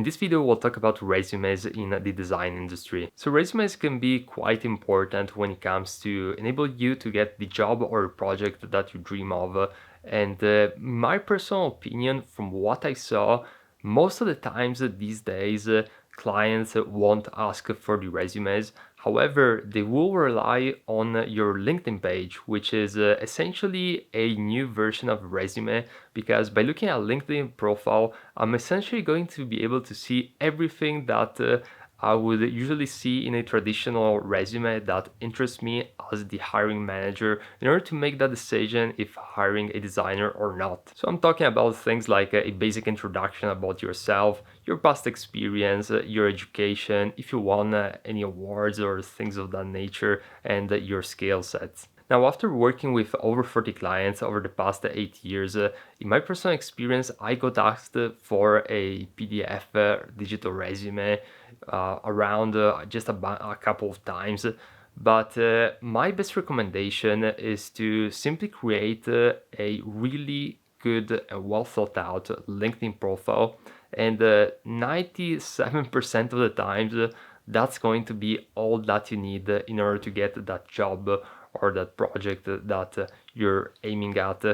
In this video, we'll talk about resumes in the design industry. So resumes can be quite important when it comes to enable you to get the job or project that you dream of. And my personal opinion, from what I saw, most of the times these days, clients won't ask for the resumes. However, they will rely on your LinkedIn page, which is essentially a new version of resume, because by looking at LinkedIn profile, I'm essentially going to be able to see everything that I would usually see in a traditional resume that interests me as the hiring manager in order to make that decision if hiring a designer or not. So I'm talking about things like a basic introduction about yourself, your past experience, your education, if you won any awards or things of that nature, and your skill sets. Now, after working with over 40 clients over the past 8 years, in my personal experience, I got asked for a PDF digital resume around just about a couple of times. But my best recommendation is to simply create a really good and well thought out LinkedIn profile. And 97% of the times, that's going to be all that you need in order to get that job or that project that you're aiming at.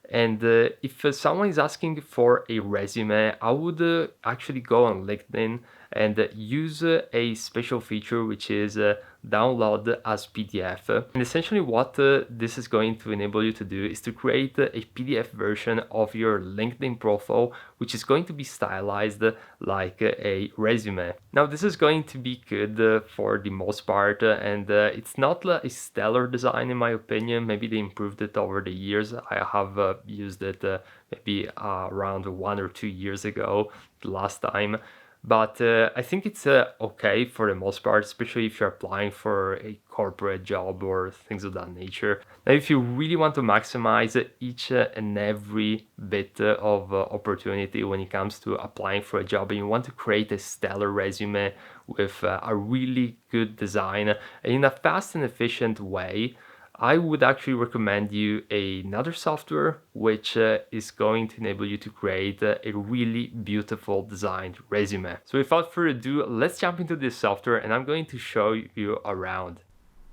And if someone is asking for a resume, I would actually go on LinkedIn and use a special feature, which is download as PDF. And essentially what this is going to enable you to do is to create a PDF version of your LinkedIn profile, which is going to be stylized like a resume. Now, this is going to be good for the most part, and it's not a stellar design in my opinion. Maybe they improved it over the years. I have used it maybe around 1 or 2 years ago, the last time. But I think it's okay for the most part, especially if you're applying for a corporate job or things of that nature. Now, if you really want to maximize each and every bit of opportunity when it comes to applying for a job, and you want to create a stellar resume with a really good design in a fast and efficient way, I would actually recommend you another software which is going to enable you to create a really beautiful designed resume. So without further ado, let's jump into this software and I'm going to show you around.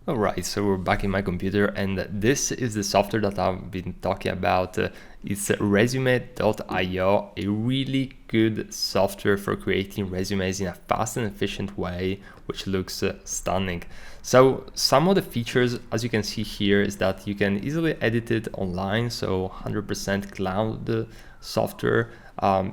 Alright, so we're back in my computer and this is the software that I've been talking about. It's resume.io, a really good software for creating resumes in a fast and efficient way, which looks stunning. So some of the features, as you can see here, is that you can easily edit it online, so 100% cloud software.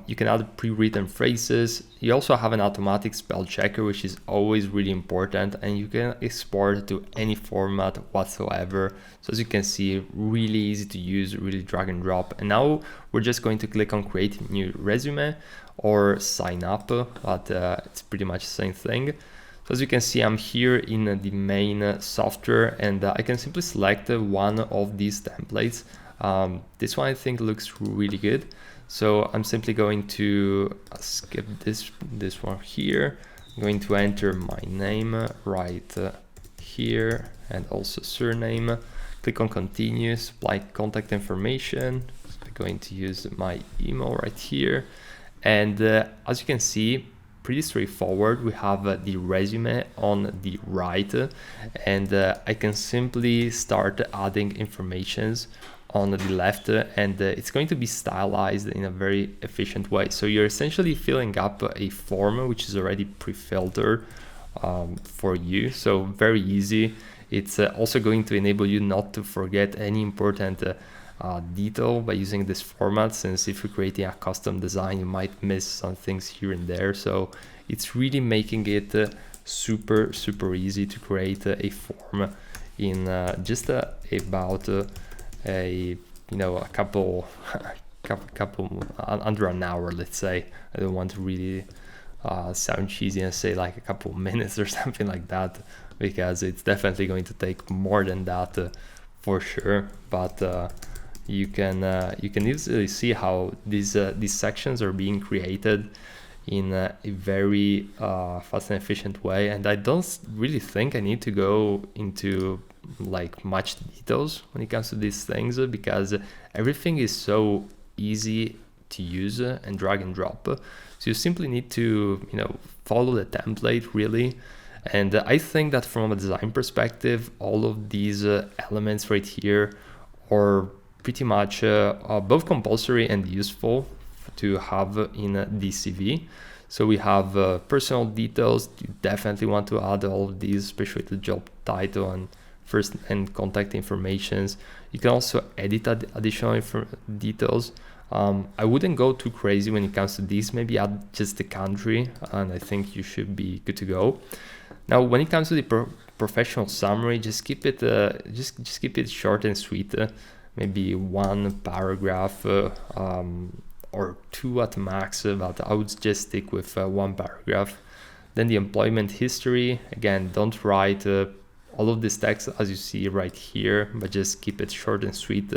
You can add pre-written phrases. You also have an automatic spell checker, which is always really important, and you can export to any format whatsoever. So as you can see, really easy to use, really drag and drop. And now we're just going to click on create new resume or sign up, but it's pretty much the same thing. So as you can see, I'm here in the main software and I can simply select one of these templates. This one I think looks really good. So I'm simply going to skip this one here. I'm going to enter my name right here and also surname. Click on continue, supply contact information. I'm going to use my email right here. And as you can see, pretty straightforward. We have the resume on the right and I can simply start adding informations on the left and it's going to be stylized in a very efficient way. So you're essentially filling up a form which is already pre-filtered for you, so very easy. It's also going to enable you not to forget any important detail by using this format, since if you're creating a custom design you might miss some things here and there. So it's really making it super easy to create a form in just about a couple under an hour, let's say. I don't want to really sound cheesy and say like a couple minutes or something like that, because it's definitely going to take more than that for sure. But you can easily see how these sections are being created in a very fast and efficient way, and I don't really think I need to go into like much details when it comes to these things, because everything is so easy to use and drag and drop. So you simply need to, follow the template really. And I think that from a design perspective, all of these elements right here are pretty much both compulsory and useful to have in the CV. So we have personal details. You definitely want to add all of these, especially the job title and first and contact informations. You can also edit additional details. I wouldn't go too crazy when it comes to this. Maybe add just the country, and I think you should be good to go. Now, when it comes to the professional summary, just keep it just keep it short and sweet. Maybe one paragraph or two at max, but I would just stick with one paragraph. Then the employment history. Again, don't write all of this text as you see right here, but just keep it short and sweet.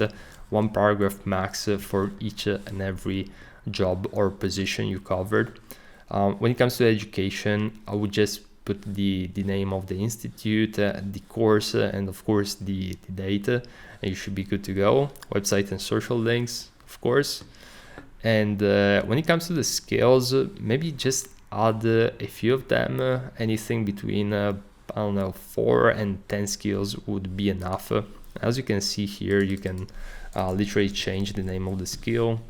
One paragraph max for each and every job or position you covered. When it comes to education, I would just put the name of the institute, the course, and of course the date, and you should be good to go. Website and social links, of course. And when it comes to the skills, maybe just add a few of them. Anything between 4 and 10 skills would be enough. As you can see here, you can literally change the name of the skill,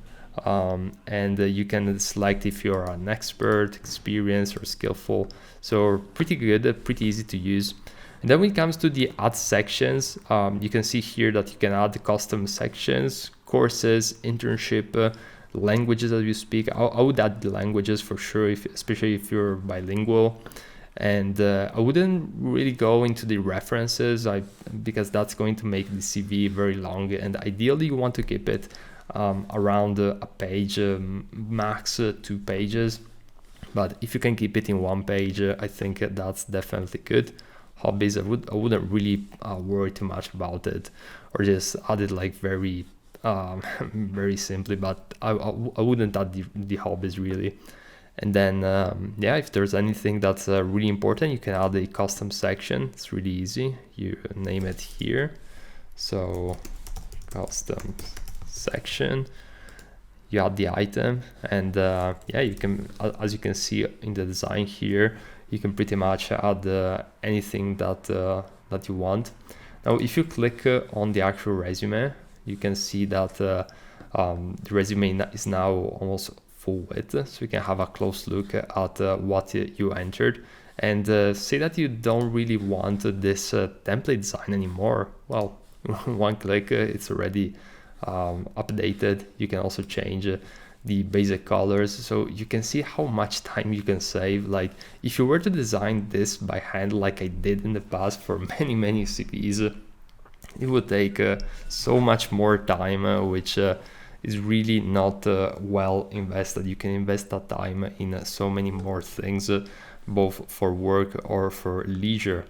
and you can select if you're an expert, experienced, or skillful. So pretty good, pretty easy to use. And then when it comes to the add sections, you can see here that you can add the custom sections, courses, internship, languages that you speak. I would add the languages for sure, especially if you're bilingual. And I wouldn't really go into the references because that's going to make the CV very long, and ideally you want to keep it around a page, max 2 pages. But if you can keep it in 1 page, I think that's definitely good. Hobbies, I wouldn't really worry too much about it, or just add it like very very simply, but I wouldn't add the hobbies really. And then if there's anything that's really important, you can add a custom section. It's really easy. You name it here. So custom section, you add the item, and you can, as you can see in the design here, you can pretty much add anything that you want. Now if you click on the actual resume, you can see that the resume is now almost full width, so you can have a close look at what you entered, and say that you don't really want this template design anymore. Well, one click, it's already updated. You can also change the basic colors, so you can see how much time you can save. Like if you were to design this by hand like I did in the past for many CVs, it would take so much more time, which is really not well invested. You can invest that time in so many more things, both for work or for leisure.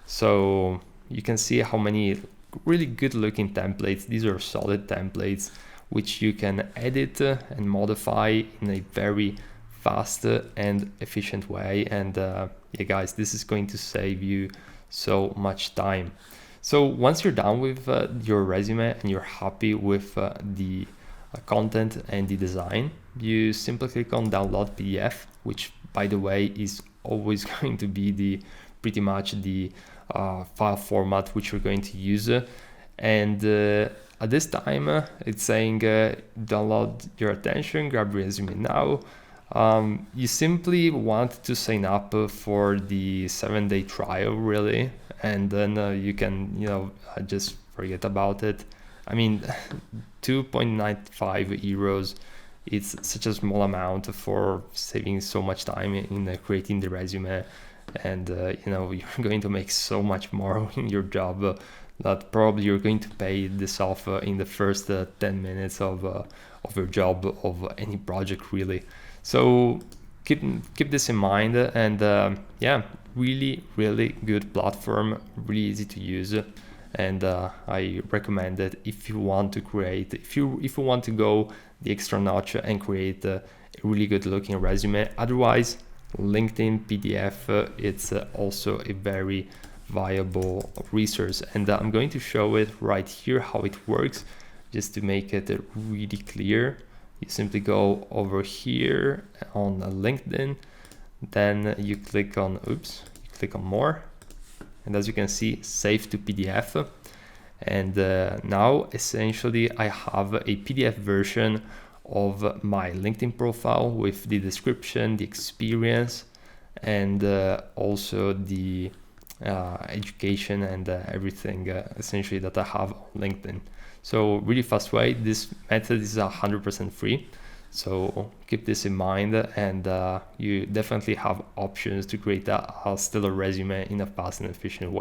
So you can see how many really good looking templates. These are solid templates which you can edit and modify in a very fast and efficient way. And guys, this is going to save you so much time. So once you're done with your resume and you're happy with the content and the design, you simply click on download PDF, which by the way is always going to be pretty much the file format which we're going to use. And at this time it's saying download your attention, grab resume now. You simply want to sign up for the 7-day trial really, and then you can just forget about it. I mean, 2.95 euros, it's such a small amount for saving so much time in creating the resume, and you're going to make so much more in your job that probably you're going to pay this off in the first 10 minutes of your job, of any project really. So keep this in mind, and really good platform, really easy to use, and I recommend it if you want to create, if you want to go the extra notch and create a really good looking resume. Otherwise, LinkedIn PDF, it's also a very viable resource, and I'm going to show it right here how it works, just to make it really clear. you simply go over here on LinkedIn, then you click on, click on more, and as you can see, save to PDF. And now essentially I have a PDF version of my LinkedIn profile with the description, the experience, and also the education and everything essentially that I have on LinkedIn. So really fast way. This method is 100% free, so keep this in mind, and you definitely have options to create a stellar resume in a fast and efficient way.